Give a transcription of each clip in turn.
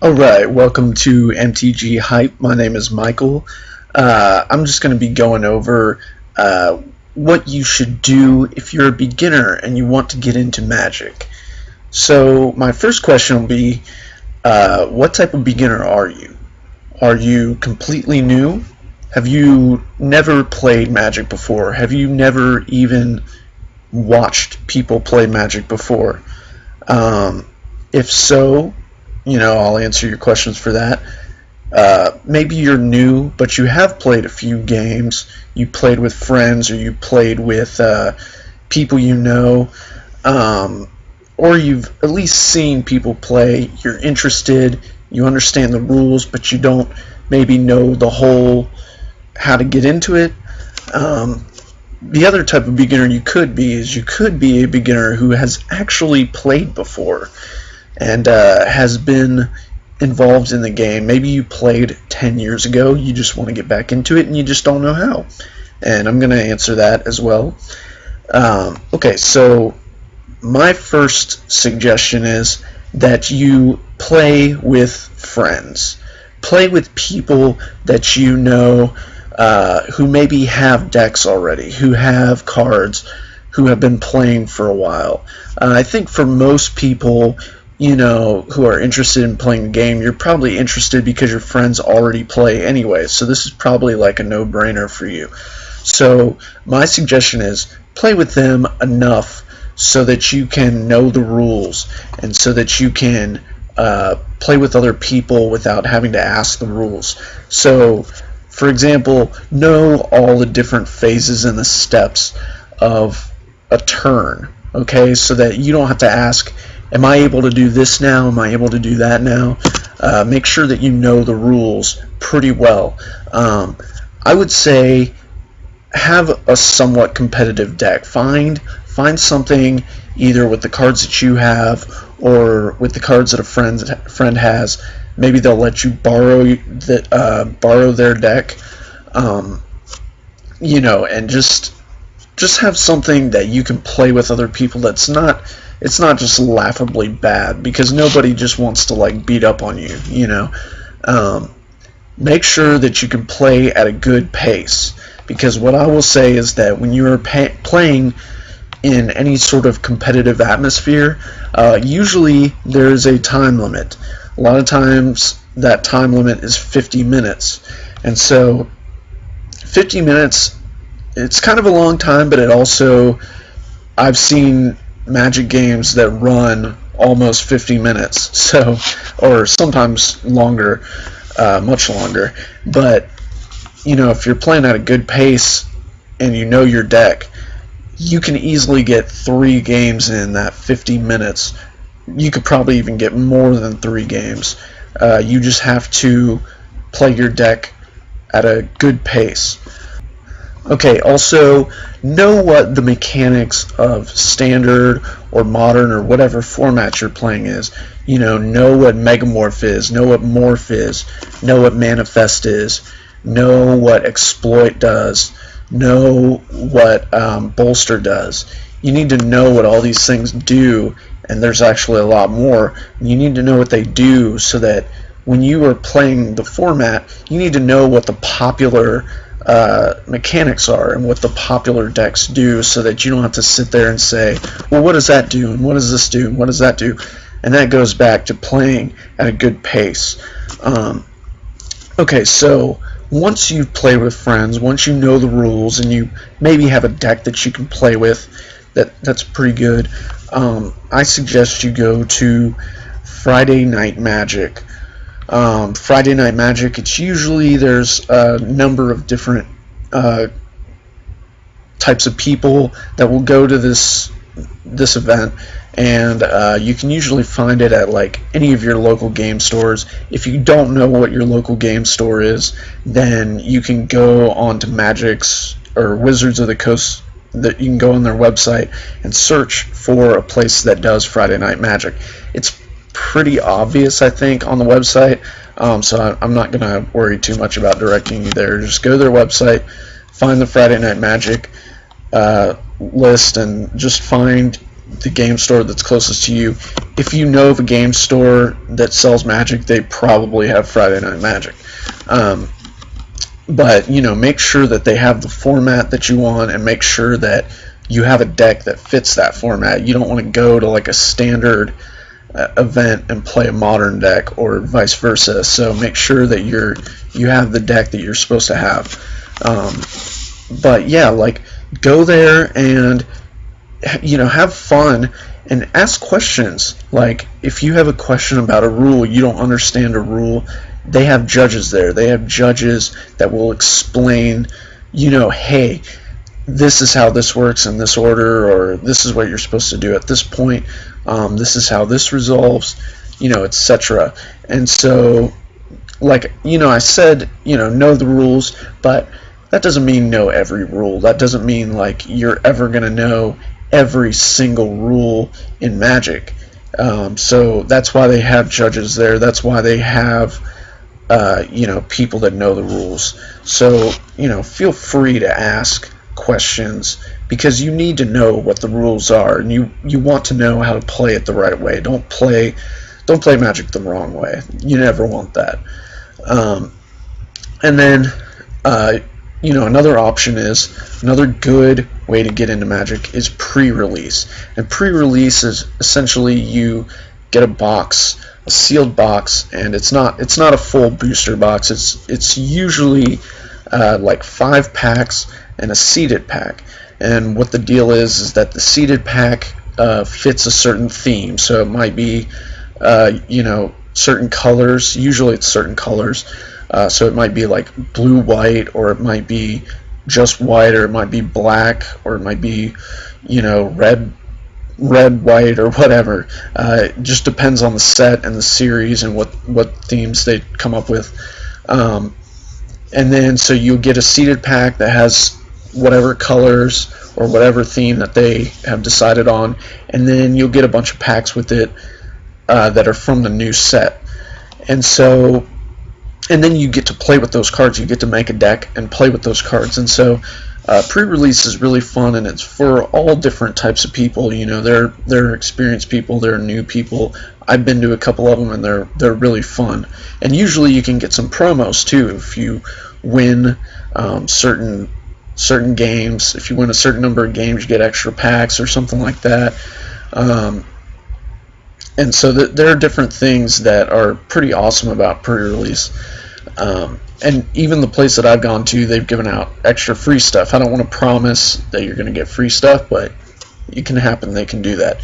Alright, welcome to MTG Hype. My name is Michael. I'm just going to be going over what you should do if you're a beginner and you want to get into Magic. So my first question will be, what type of beginner are you? Are you completely new? Have you never played Magic before? Have you never even watched people play Magic before? If so, I'll answer your questions for that. Maybe you're new, but you have played a few games. You played with friends, or you played with people you know, or you've at least seen people play. You're interested, you understand the rules, but you don't maybe know the whole how to get into it. The other type of beginner you could be is you could be a beginner who has actually played before and has been involved in the game. Maybe you played 10 years ago, you just want to get back into it and you just don't know how. And I'm going to answer that as well. Okay, so my first suggestion is that you play with friends. Play with people that you know who maybe have decks already, who have cards, who have been playing for a while. I think for most people, who are interested in playing the game, you're probably interested because your friends already play anyway, so this is probably like a no-brainer for you. So my suggestion is play with them enough so that you can know the rules and so that you can play with other people without having to ask the rules. So, for example, know all the different phases and the steps of a turn, okay, so that you don't have to ask, am I able to do this now? Am I able to do that now? Make sure that you know the rules pretty well. I would say have a somewhat competitive deck. Find something either with the cards that you have or with the cards that a friend has. Maybe they'll let you borrow their deck, and just have something that you can play with other people. It's not just laughably bad, because nobody just wants to beat up on you. Make sure that you can play at a good pace, because what I will say is that when you are playing in any sort of competitive atmosphere, usually there is a time limit. A lot of times that time limit is 50 minutes, and so 50 minutes, it's kind of a long time, but it also, I've seen Magic games that run almost 50 minutes, so, or sometimes longer, much longer. But if you're playing at a good pace and you know your deck, you can easily get 3 games in that 50 minutes. You could probably even get more than 3 games. You just have to play your deck at a good pace. Okay, also know what the mechanics of standard or modern or whatever format you're playing is. Know what Megamorph is, know what Morph is, know what Manifest is, know what Exploit does, know what Bolster does. You need to know what all these things do, and there's actually a lot more. You need to know what they do so that when you are playing the format, you need to know what the popular mechanics are and what the popular decks do, so that you don't have to sit there and say, well, what does that do, and what does this do, and what does that do? And that goes back to playing at a good pace. Okay, so once you play with friends, once you know the rules, and you maybe have a deck that you can play with that's pretty good, I suggest you go to Friday Night Magic. Friday Night Magic, it's usually, there's a number of different types of people that will go to this event, and you can usually find it at any of your local game stores. If you don't know what your local game store is, then you can go on to Magic's or Wizards of the Coast, that you can go on their website and search for a place that does Friday Night Magic. It's pretty obvious, I think, on the website, so I'm not going to worry too much about directing you there. Just go to their website, find the Friday Night Magic list, and just find the game store that's closest to you. If you know of a game store that sells Magic, they probably have Friday Night Magic. But make sure that they have the format that you want, and make sure that you have a deck that fits that format. You don't want to go to like a standard event and play a modern deck, or vice versa. So make sure that you have the deck that you're supposed to have. But yeah, like, go there and have fun and ask questions. Like, if you have a question about a rule, you don't understand a rule, they have judges there. They have judges that will explain, hey, this is how this works in this order, or this is what you're supposed to do at this point, this is how this resolves, etc. And so, like, I said, know the rules, but that doesn't mean know every rule. That doesn't mean like you're ever going to know every single rule in Magic. So that's why they have judges there. That's why they have people that know the rules. So feel free to ask questions, because you need to know what the rules are, and you want to know how to play it the right way. Don't play Magic the wrong way. You never want that. And then another option is, another good way to get into Magic is pre-release. And pre-release is essentially you get a box, a sealed box, and it's not a full booster box. It's usually like 5 packs and a seeded pack. And what the deal is that the seeded pack fits a certain theme. So it might be certain colors. Usually it's certain colors. So it might be like blue white, or it might be just white, or it might be black, or it might be red white, or whatever. It just depends on the set and the series and what themes they come up with. And then so you'll get a seeded pack that has whatever colors or whatever theme that they have decided on, and then you'll get a bunch of packs with it that are from the new set. And then you get to play with those cards. You get to make a deck and play with those cards. And so pre-release is really fun, and it's for all different types of people. There are experienced people, there are new people. I've been to a couple of them, and they're really fun. And usually you can get some promos too if you win certain games. If you win a certain number of games, you get extra packs or something like that. And so there are different things that are pretty awesome about pre-release. And even the place that I've gone to, they've given out extra free stuff. I don't want to promise that you're going to get free stuff, but it can happen. They can do that.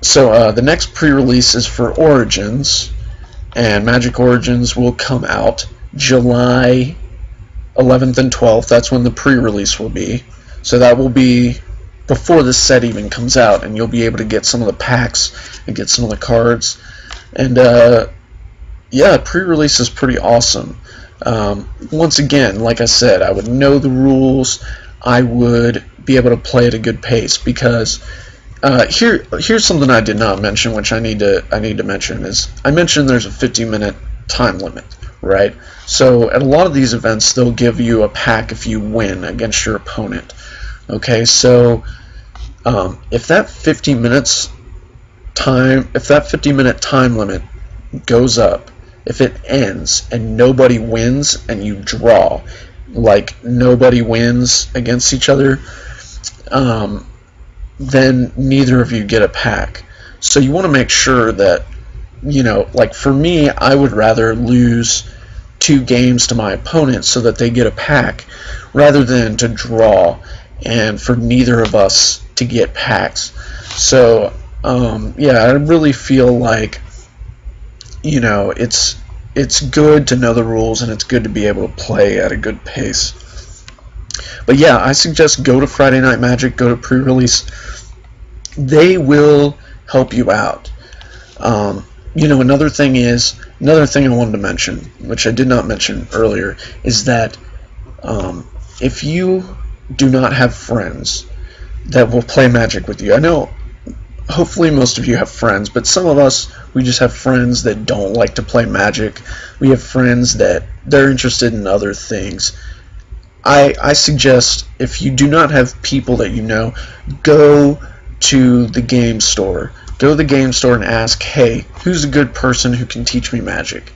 So the next pre-release is for Origins, and Magic Origins will come out July 11th and 12th. That's when the pre-release will be. So that will be before the set even comes out, and you'll be able to get some of the packs and get some of the cards. And yeah, pre-release is pretty awesome. Once again, like I said, I would know the rules. I would be able to play at a good pace, because here's something I did not mention, which I need to mention, is I mentioned there's a 50-minute time limit, right? So at a lot of these events, they'll give you a pack if you win against your opponent. Okay, so if that 50-minute time limit goes up, if it ends and nobody wins and you draw, like nobody wins against each other, then neither of you get a pack. So you want to make sure that, like for me, I would rather lose 2 games to my opponent so that they get a pack, rather than to draw and for neither of us to get packs. So yeah, I really feel like it's good to know the rules, and it's good to be able to play at a good pace. But yeah, I suggest go to Friday Night Magic, go to pre-release. They will help you out. Another thing I wanted to mention, which I did not mention earlier, is that if you do not have friends that will play Magic with you, I know hopefully most of you have friends, but some of us, we just have friends that don't like to play Magic. We have friends that they're interested in other things. I suggest, if you do not have people that go to the game store. Go to the game store and ask, hey, who's a good person who can teach me magic?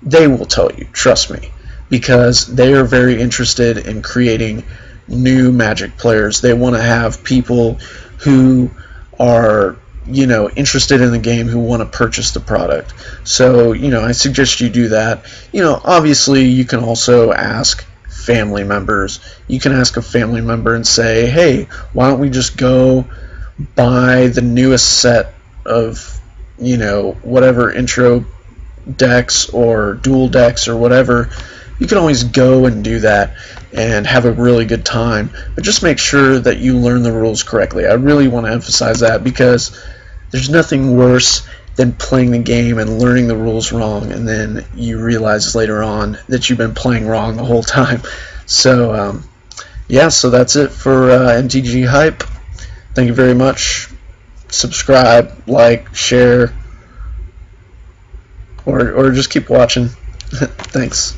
They will tell you, trust me, because they are very interested in creating new magic players. They want to have people who are, interested in the game, who want to purchase the product. So, I suggest you do that. Obviously you can also ask family members. You can ask a family member and say, hey, why don't we just go buy the newest set of, whatever intro decks or dual decks or whatever. You can always go and do that and have a really good time, but just make sure that you learn the rules correctly. I really want to emphasize that, because there's nothing worse than playing the game and learning the rules wrong, and then you realize later on that you've been playing wrong the whole time. So yeah, so that's it for MTG Hype. Thank you very much. Subscribe, like, share, or just keep watching. Thanks.